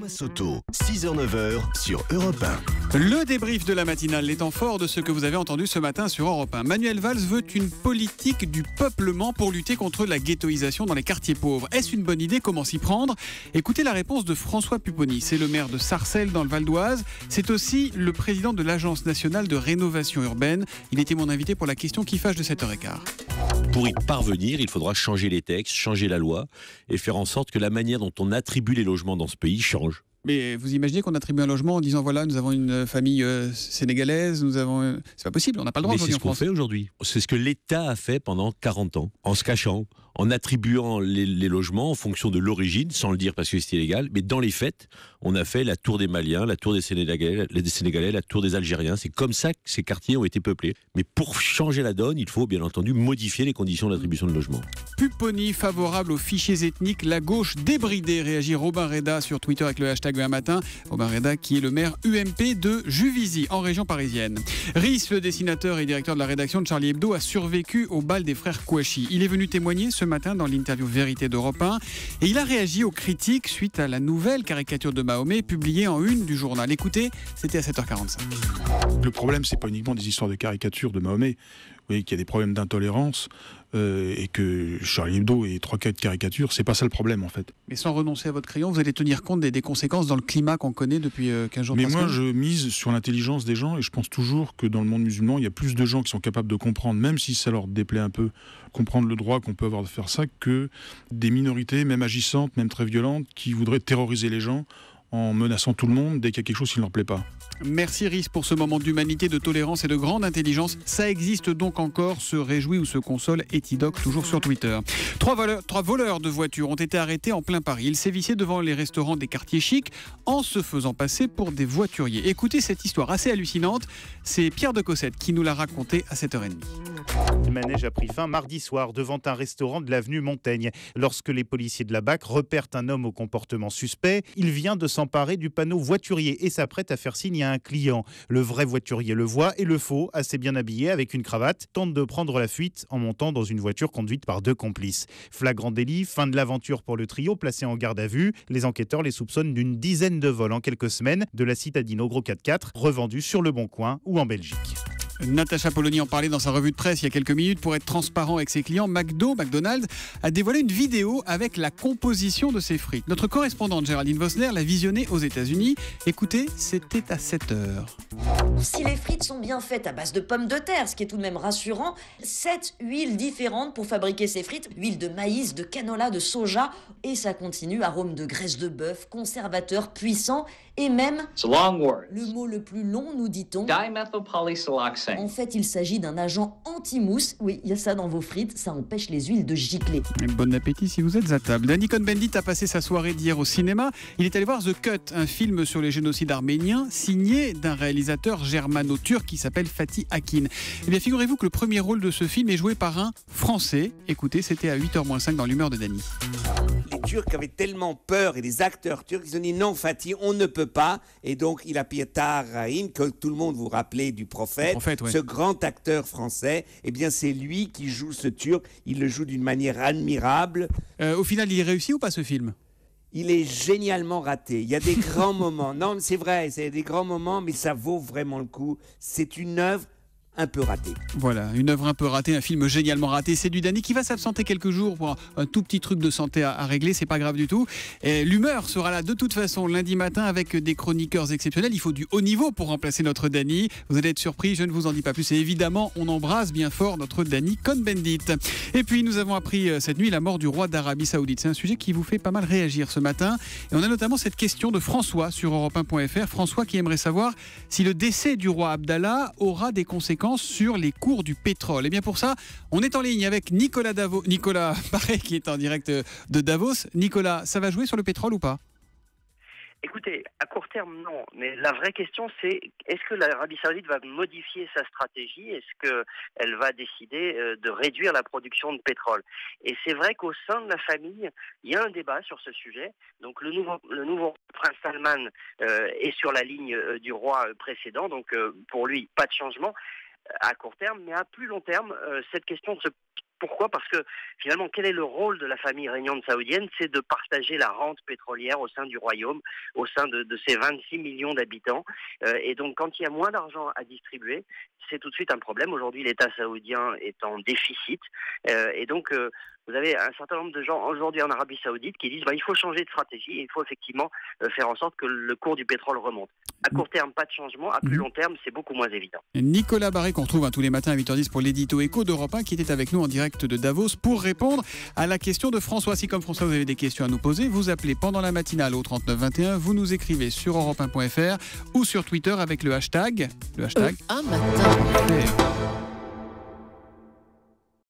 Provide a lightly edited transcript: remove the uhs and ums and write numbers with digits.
Thomas Auto, 6h-9h sur Europe 1. Le débrief de la matinale, les temps forts de ce que vous avez entendu ce matin sur Europe 1. Manuel Valls veut une politique du peuplement pour lutter contre la ghettoisation dans les quartiers pauvres. Est-ce une bonne idée? Comment s'y prendre? Écoutez la réponse de François Pupponi. C'est le maire de Sarcelles dans le Val d'Oise. C'est aussi le président de l'Agence nationale de rénovation urbaine. Il était mon invité pour la question qui fâche de 7h15. Pour y parvenir, il faudra changer les textes, changer la loi et faire en sorte que la manière dont on attribue les logements dans ce pays change. Mais vous imaginez qu'on attribue un logement en disant voilà, nous avons une famille sénégalaise, c'est pas possible, on n'a pas le droit aujourd'hui en France. Mais c'est ce qu'on fait aujourd'hui. C'est ce que l'État a fait pendant 40 ans, en se cachant, en attribuant les logements en fonction de l'origine, sans le dire parce que c'est illégal. Mais dans les faits, on a fait la tour des Maliens, la tour des Sénégalais, la tour des Algériens. C'est comme ça que ces quartiers ont été peuplés. Mais pour changer la donne, il faut bien entendu modifier les conditions d'attribution de logements. Pupponi favorable aux fichiers ethniques, la gauche débridée, réagit Robin Reda sur Twitter avec le hashtag un matin. Robin Reda qui est le maire UMP de Juvisy en région parisienne. Rhys, le dessinateur et directeur de la rédaction de Charlie Hebdo, a survécu au bal des frères Kouachi. Il est venu témoigner ce matin dans l'interview Vérité d'Europe 1 et il a réagi aux critiques suite à la nouvelle caricature de Mahomet publiée en une du journal. Écoutez, c'était à 7h45. Le problème, c'est pas uniquement des histoires de caricatures de Mahomet. Vous voyez qu'il y a des problèmes d'intolérance et que Charlie Hebdo et 3-4 caricatures, c'est pas ça le problème en fait. Mais sans renoncer à votre crayon, vous allez tenir compte des conséquences dans le climat qu'on connaît depuis 15 jours. Mais moi, je mise sur l'intelligence des gens et je pense toujours que dans le monde musulman, il y a plus de gens qui sont capables de comprendre, même si ça leur déplaît un peu, comprendre le droit qu'on peut avoir de faire ça, que des minorités, même agissantes, même très violentes, qui voudraient terroriser les gens en menaçant tout le monde dès qu'il y a quelque chose qui ne leur plaît pas. Merci Rhys pour ce moment d'humanité, de tolérance et de grande intelligence. Ça existe donc encore, se réjouit ou se console Etidoc, toujours sur Twitter. Trois voleurs de voitures ont été arrêtés en plein Paris. Ils sévissaient devant les restaurants des quartiers chics en se faisant passer pour des voituriers. Écoutez cette histoire assez hallucinante, c'est Pierre de Cossette qui nous l'a raconté à 7h30. Le manège a pris fin mardi soir devant un restaurant de l'avenue Montaigne. Lorsque les policiers de la BAC repèrent un homme au comportement suspect, il vient de s'emparer du panneau voiturier et s'apprête à faire signe à un client. Le vrai voiturier le voit et le faux, assez bien habillé avec une cravate, tente de prendre la fuite en montant dans une voiture conduite par deux complices. Flagrant délit, fin de l'aventure pour le trio placé en garde à vue. Les enquêteurs les soupçonnent d'une dizaine de vols en quelques semaines de la citadine au gros 4x4 revendue sur le Bon Coin ou en Belgique. Natacha Polony en parlait dans sa revue de presse il y a quelques minutes. Pour être transparent avec ses clients, McDonald's a dévoilé une vidéo avec la composition de ses frites. Notre correspondante Géraldine Vosner l'a visionnée aux États-Unis. Écoutez, c'était à 7h. Si les frites sont bien faites à base de pommes de terre, ce qui est tout de même rassurant, 7 huiles différentes pour fabriquer ces frites. Huile de maïs, de canola, de soja, et ça continue, arôme de graisse de bœuf, conservateur puissant, et même, le mot le plus long, nous dit-on, dimethylpolysiloxane. en fait, il s'agit d'un agent anti-mousse. Oui, il y a ça dans vos frites, ça empêche les huiles de gicler. Bon appétit si vous êtes à table. Danny Cohn-Bendit a passé sa soirée d'hier au cinéma. Il est allé voir The Cut, un film sur les génocides arméniens, signé d'un réalisateur germano-turc qui s'appelle Fatih Akin. Eh bien, figurez-vous que le premier rôle de ce film est joué par un Français. Écoutez, c'était à 8h-5 dans l'humeur de Danny. Les Turcs avaient tellement peur, et les acteurs turcs, ils ont dit non Fatih, on ne peut pas. Et donc il a Pietar Rahim, que tout le monde vous rappelait du prophète, ouais. Ce grand acteur français, eh bien c'est lui qui joue ce Turc, il le joue d'une manière admirable. Au final, il est réussi ou pas ce film ? Il est génialement raté, il y a des grands moments, non c'est vrai, c'est des grands moments, mais ça vaut vraiment le coup, c'est une œuvre un peu raté. Voilà, une œuvre un peu ratée, un film génialement raté. C'est du Danny qui va s'absenter quelques jours pour un tout petit truc de santé à régler, c'est pas grave du tout. Et l'humeur sera là de toute façon lundi matin avec des chroniqueurs exceptionnels. Il faut du haut niveau pour remplacer notre Danny. Vous allez être surpris, je ne vous en dis pas plus. Et évidemment, on embrasse bien fort notre Danny Cohn-Bendit. Et puis, nous avons appris cette nuit la mort du roi d'Arabie Saoudite. C'est un sujet qui vous fait pas mal réagir ce matin. Et on a notamment cette question de François sur europe1.fr. François qui aimerait savoir si le décès du roi Abdallah aura des conséquences sur les cours du pétrole. Et bien pour ça, on est en ligne avec Nicolas Paré qui est en direct de Davos. Nicolas, ça va jouer sur le pétrole ou pas ? Écoutez, à court terme, non. Mais la vraie question, c'est est-ce que l'Arabie Saoudite va modifier sa stratégie ? Est-ce qu'elle va décider de réduire la production de pétrole ? Et c'est vrai qu'au sein de la famille, il y a un débat sur ce sujet. Donc le nouveau prince Salman est sur la ligne du roi précédent. Donc pour lui, pas de changement à court terme. Mais à plus long terme, cette question se Pourquoi ? Parce que finalement, quel est le rôle de la famille régnante saoudienne ? C'est de partager la rente pétrolière au sein du royaume, au sein de ces 26 millions d'habitants. Et donc, quand il y a moins d'argent à distribuer, c'est tout de suite un problème. Aujourd'hui, l'État saoudien est en déficit. Et donc, vous avez un certain nombre de gens aujourd'hui en Arabie Saoudite qui disent il faut changer de stratégie et il faut effectivement faire en sorte que le cours du pétrole remonte. À court terme, pas de changement. À plus long terme, c'est beaucoup moins évident. Nicolas Barré, qu'on retrouve tous les matins à 8h10 pour l'édito Écho d'Europe 1, qui était avec nous en direct de Davos pour répondre à la question de François. Si comme François, vous avez des questions à nous poser, vous appelez pendant la matinale au 3921, vous nous écrivez sur europe1.fr ou sur Twitter avec le hashtag... Un matin.